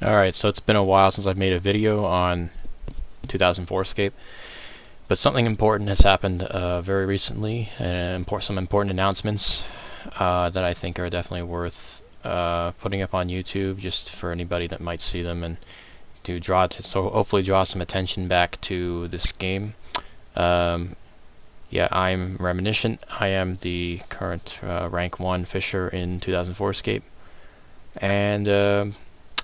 Alright, so it's been a while since I've made a video on 2004Scape, but something important has happened very recently, and some important announcements that I think are definitely worth putting up on YouTube just for anybody that might see them, and so hopefully draw some attention back to this game. Yeah, I'm Reminiscent. I am the current rank 1 fisher in 2004Scape, and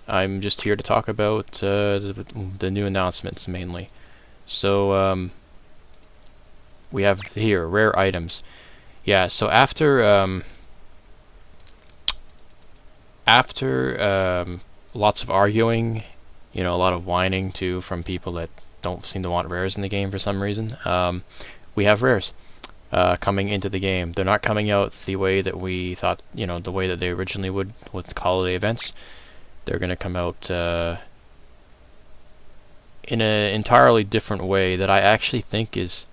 I'm just here to talk about the new announcements mainly. So we have here rare items. Yeah, so after lots of arguing, a lot of whining too from people that don't seem to want rares in the game for some reason, we have rares coming into the game. They're not coming out the way that we thought, the way that they originally would with holiday events. They're going to come out in an entirely different way that I actually think is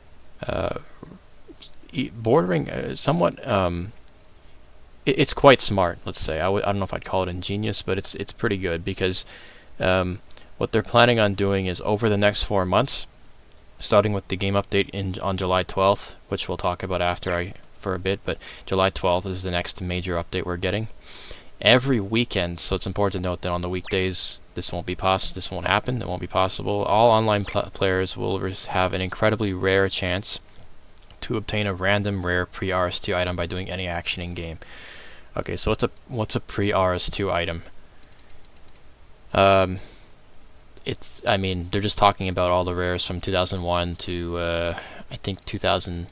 bordering somewhat. It's quite smart, let's say. I don't know if I'd call it ingenious, but it's pretty good because what they're planning on doing is over the next 4 months, starting with the game update on July 12th, which we'll talk about for a bit, but July 12th is the next major update we're getting. Every weekend, so it's important to note that on the weekdays this won't happen, it won't be possible. All online players will have an incredibly rare chance to obtain a random rare pre-RS2 item by doing any action in game. Okay, so what's a pre-RS2 item? They're just talking about all the rares from 2001 to I think 2000,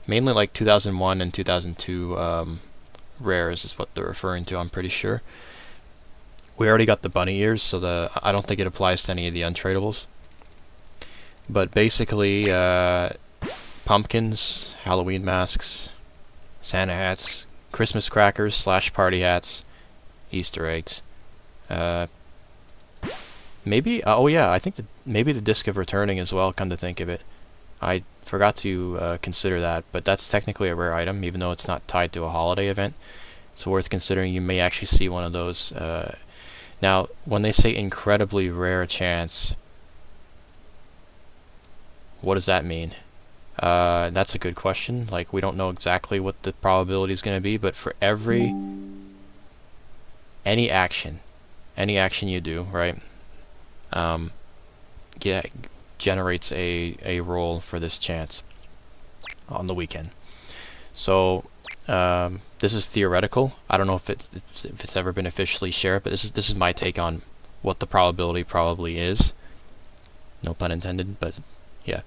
mainly like 2001 and 2002 rares is what they're referring to, I'm pretty sure. We already got the bunny ears, so I don't think it applies to any of the untradables. But basically, pumpkins, Halloween masks, Santa hats, Christmas crackers / party hats, Easter eggs. Maybe, oh yeah, I think maybe the Disc of Returning as well, come to think of it. I forgot to consider that, but that's technically a rare item, even though it's not tied to a holiday event. It's worth considering. You may actually see one of those. Now, when they say incredibly rare chance, what does that mean? That's a good question. Like, we don't know exactly what the probability is going to be, but for any action you do, right? Yeah, generates a roll for this chance on the weekend. So this is theoretical. I don't know if it's ever been officially shared, but this is my take on what the probability probably is. No pun intended, but yeah.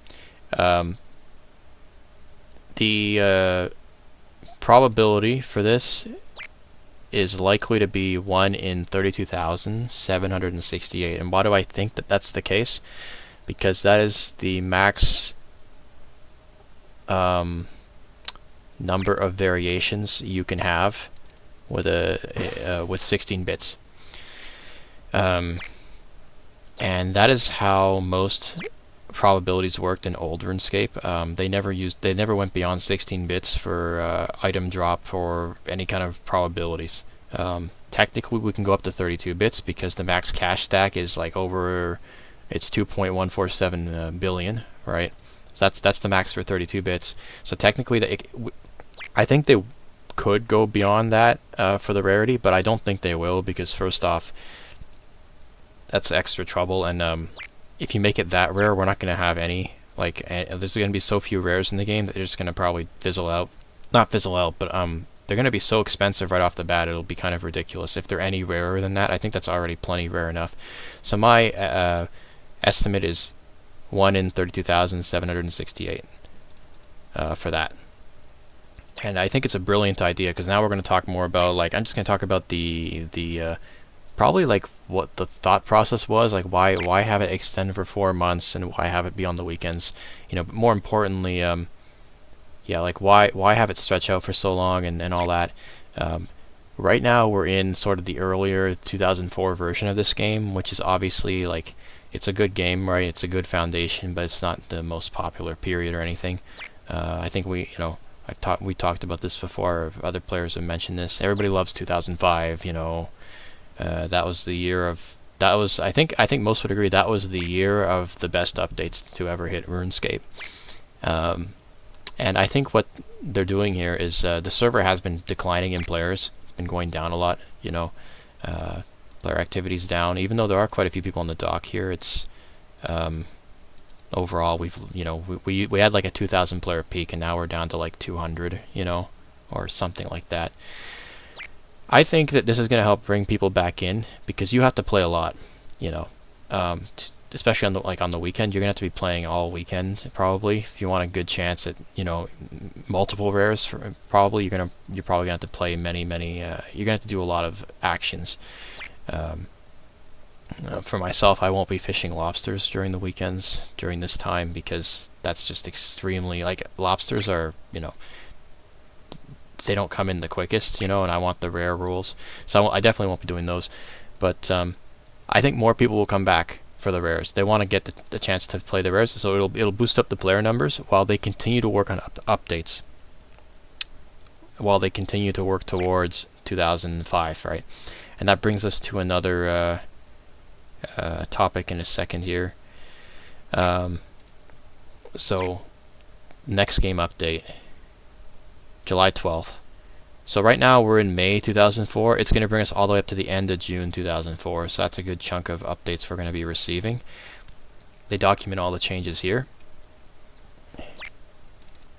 The probability for this is likely to be 1 in 32,768. And why do I think that that's the case? Because that is the max number of variations you can have with with 16 bits, and that is how most probabilities worked in old RuneScape. They never went beyond 16 bits for item drop or any kind of probabilities. Technically, we can go up to 32 bits because the max cache stack is like over. It's 2.147 billion, right? So that's the max for 32 bits. So technically, I think they could go beyond that for the rarity, but I don't think they will because first off, that's extra trouble, and if you make it that rare, we're not going to have any. Like, there's going to be so few rares in the game that they're just going to probably fizzle out. Not fizzle out, but they're going to be so expensive right off the bat, it'll be kind of ridiculous. If they're any rarer than that, I think that's already plenty rare enough. So my estimate is 1 in 32,768 for that. And I think it's a brilliant idea because now we're going to talk more about, like, I'm just going to talk about the probably like what the thought process was, like why have it extend for 4 months and why have it be on the weekends, but more importantly, yeah, like why have it stretch out for so long and all that. Right now we're in sort of the earlier 2004 version of this game, which is obviously like it's a good game, right? It's a good foundation, but it's not the most popular period or anything. I think we talked about this before. Other players have mentioned this. Everybody loves 2005. That was the year of that was, I think most would agree, that was the year of the best updates to ever hit RuneScape. And I think what they're doing here is the server has been declining in players, been going down a lot. You know, player activity's down, even though there are quite a few people on the dock here. It's overall we had like a 2,000 player peak, and now we're down to like 200, you know, or something like that. I think that this is going to help bring people back in, because you have to play a lot, you know, especially on the weekend. You're going to have to be playing all weekend probably if you want a good chance at, you know, multiple rares. Probably you're probably going to have to play many you're going to have to do a lot of actions. For myself, I won't be fishing lobsters during the weekends during this time, because that's just extremely, like, lobsters are, you know, they don't come in the quickest, you know, and I want the rare rules, so I definitely won't be doing those. But I think more people will come back for the rares. They want to get the chance to play the rares, so it'll boost up the player numbers while they continue to work on updates, while they continue to work towards 2005, right? And that brings us to another topic in a second here. So next game update, July 12th. So right now we're in May 2004. It's going to bring us all the way up to the end of June 2004. So that's a good chunk of updates we're going to be receiving. They document all the changes here.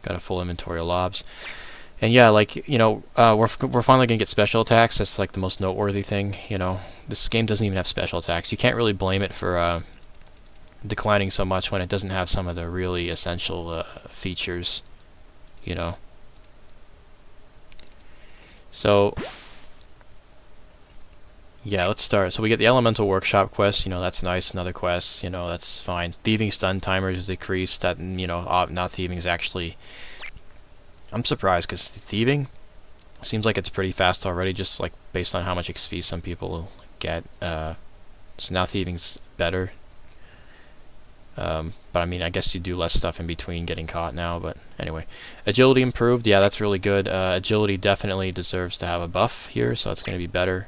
Got a full inventory of lobs. And yeah, like, you know, we're finally going to get special attacks. That's like the most noteworthy thing, you know. This game doesn't even have special attacks. You can't really blame it for declining so much when it doesn't have some of the really essential features, you know. So yeah, let's start. So we get the Elemental Workshop quest, you know, that's nice. Another quest, you know, that's fine. Thieving stun timers is decreased. That, you know, not thieving is actually, I'm surprised, because thieving seems like it's pretty fast already, just like based on how much XP some people get. So now thieving's better. But I mean, I guess you do less stuff in between getting caught now, but anyway. Agility improved, yeah, that's really good. Agility definitely deserves to have a buff here, so it's going to be better.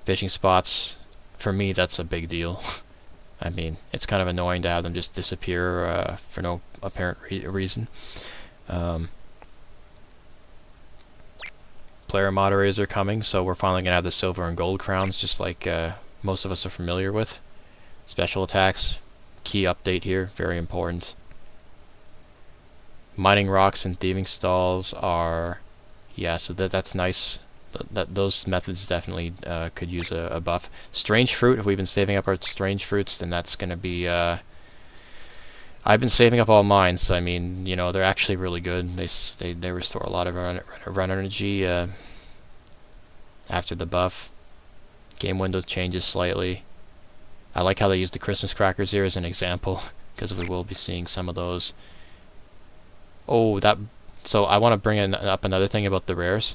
Fishing spots, for me, that's a big deal. I mean, it's kind of annoying to have them just disappear for no apparent reason. Player moderators are coming, so we're finally going to have the silver and gold crowns, just like most of us are familiar with. Special attacks, key update here, very important. Mining rocks and thieving stalls are, yeah, so that's nice. Those methods definitely could use a buff. Strange fruit, if we've been saving up our strange fruits, then that's going to be, I've been saving up all mine, so I mean, you know, they're actually really good. They restore a lot of run energy after the buff. Game window changes slightly. I like how they use the Christmas crackers here as an example, because we will be seeing some of those. Oh, so I want to bring up another thing about the rares.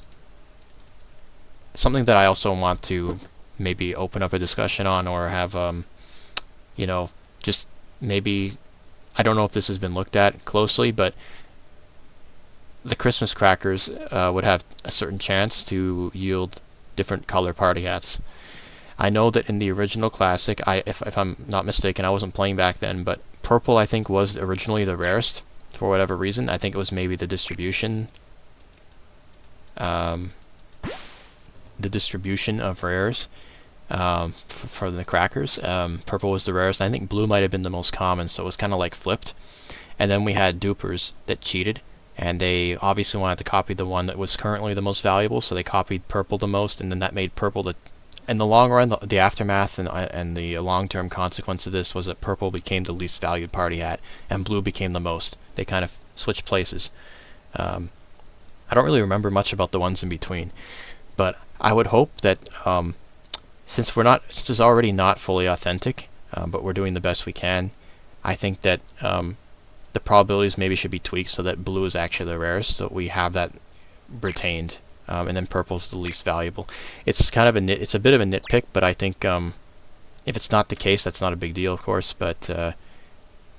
Something that I also want to maybe open up a discussion on, or have, you know, just maybe, I don't know if this has been looked at closely, but the Christmas crackers would have a certain chance to yield different color party hats. I know that in the original Classic, if I'm not mistaken, I wasn't playing back then, but purple, I think, was originally the rarest, for whatever reason. I think it was maybe the distribution of rares for the crackers. Purple was the rarest. I think blue might have been the most common, so it was kind of like flipped. And then we had dupers that cheated, and they obviously wanted to copy the one that was currently the most valuable, so they copied purple the most, and then that made purple the... In the long run, the aftermath and the long-term consequence of this was that purple became the least valued party hat, and blue became the most. They kind of switched places. I don't really remember much about the ones in between, but I would hope that since it's already not fully authentic, but we're doing the best we can, I think that the probabilities maybe should be tweaked so that blue is actually the rarest, so we have that retained. And then purple's the least valuable. It's kind of it's a bit of a nitpick, but I think if it's not the case, that's not a big deal, of course. But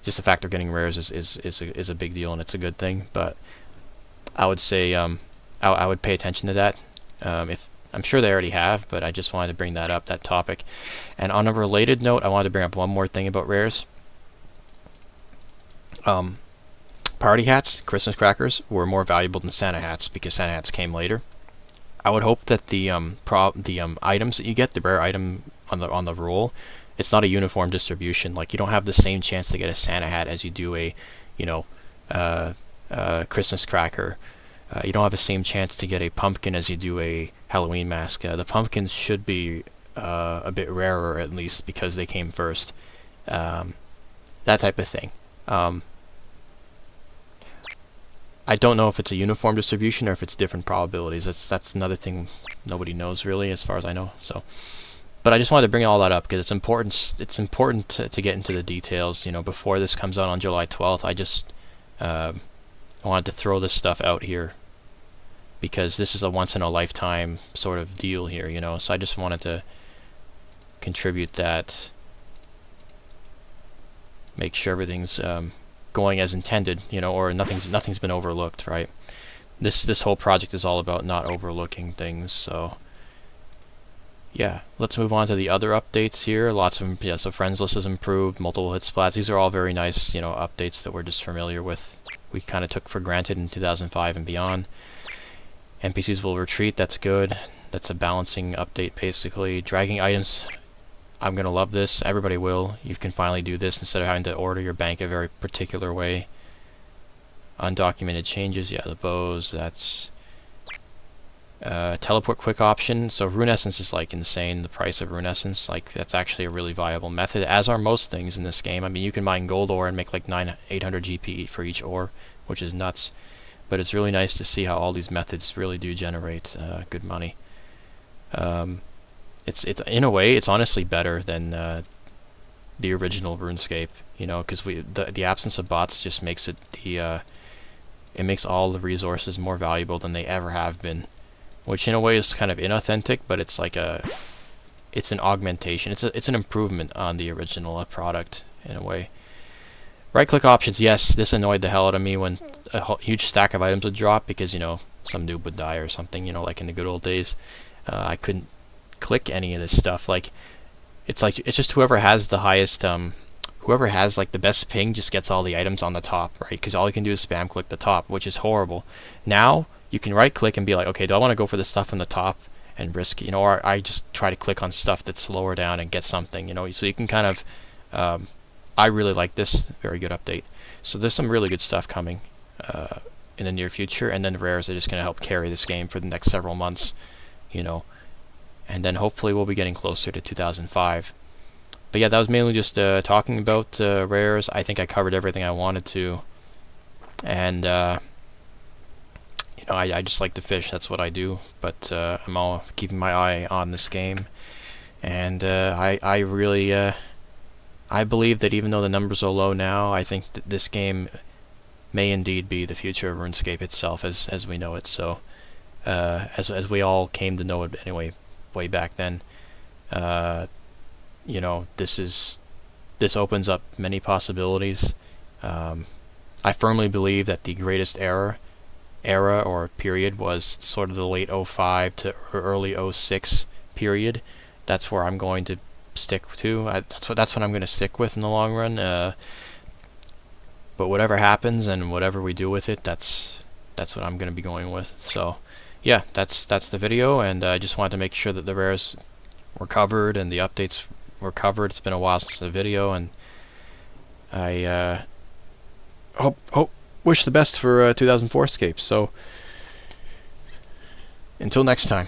just the fact of getting rares is a big deal, and it's a good thing. But I would say I would pay attention to that. If I'm sure they already have, but I just wanted to bring that up, that topic. And on a related note, I wanted to bring up one more thing about rares. Party hats, Christmas crackers, were more valuable than Santa hats because Santa hats came later. I would hope that the items that you get, the rare item on the roll, it's not a uniform distribution. Like, you don't have the same chance to get a Santa hat as you do a, Christmas cracker. You don't have the same chance to get a pumpkin as you do a Halloween mask. The pumpkins should be a bit rarer, at least, because they came first. That type of thing. I don't know if it's a uniform distribution or if it's different probabilities. That's another thing nobody knows really, as far as I know. So, but I just wanted to bring all that up because it's important. It's important to get into the details. Before this comes out on July 12th, I just wanted to throw this stuff out here because this is a once in a lifetime sort of deal here. So I just wanted to contribute that, make sure everything's going as intended, or nothing's been overlooked, right? This whole project is all about not overlooking things. So yeah, let's move on to the other updates here. Lots of them. So friends list has improved, multiple hit splats. These are all very nice, updates that we're just familiar with. We kind of took for granted in 2005 and beyond. NPCs will retreat. That's good. That's a balancing update basically. Dragging items. I'm going to love this. Everybody will. You can finally do this instead of having to order your bank a very particular way. Undocumented changes. Yeah, the bows. That's teleport quick option. So rune essence is like insane. The price of rune essence, like, that's actually a really viable method, as are most things in this game. I mean, you can mine gold ore and make like 800 GP for each ore, which is nuts. But it's really nice to see how all these methods really do generate good money. It's in a way, it's honestly better than the original RuneScape, because the absence of bots just makes it it makes all the resources more valuable than they ever have been, which in a way is kind of inauthentic, but it's like it's an augmentation. It's an improvement on the original product in a way. Right click options, yes, this annoyed the hell out of me when a huge stack of items would drop because some noob would die or something, like in the good old days. I couldn't click any of this stuff. It's just whoever has the highest whoever has like the best ping just gets all the items on the top, right? Because all you can do is spam click the top, which is horrible. Now you can right click and be like, okay, do I want to go for the stuff on the top and risk, or I just try to click on stuff that's lower down and get something, so you can kind of I really like this. Very good update. So there's some really good stuff coming in the near future, and then the rares are just going to help carry this game for the next several months, and then hopefully we'll be getting closer to 2005. But yeah, that was mainly just talking about rares. I think I covered everything I wanted to, and I just like to fish. That's what I do. But I'm all keeping my eye on this game, and I really I believe that even though the numbers are low now, I think that this game may indeed be the future of RuneScape itself as we know it. So as we all came to know it anyway, way back then. This opens up many possibilities. I firmly believe that the greatest era or period was sort of the late 05 to early 06 period. That's where I'm going to stick to. That's what I'm going to stick with in the long run. But whatever happens and whatever we do with it, that's what I'm going to be going with. So yeah, that's the video, and I just wanted to make sure that the rares were covered and the updates were covered. It's been a while since the video, and I wish the best for 2004Scape. So until next time.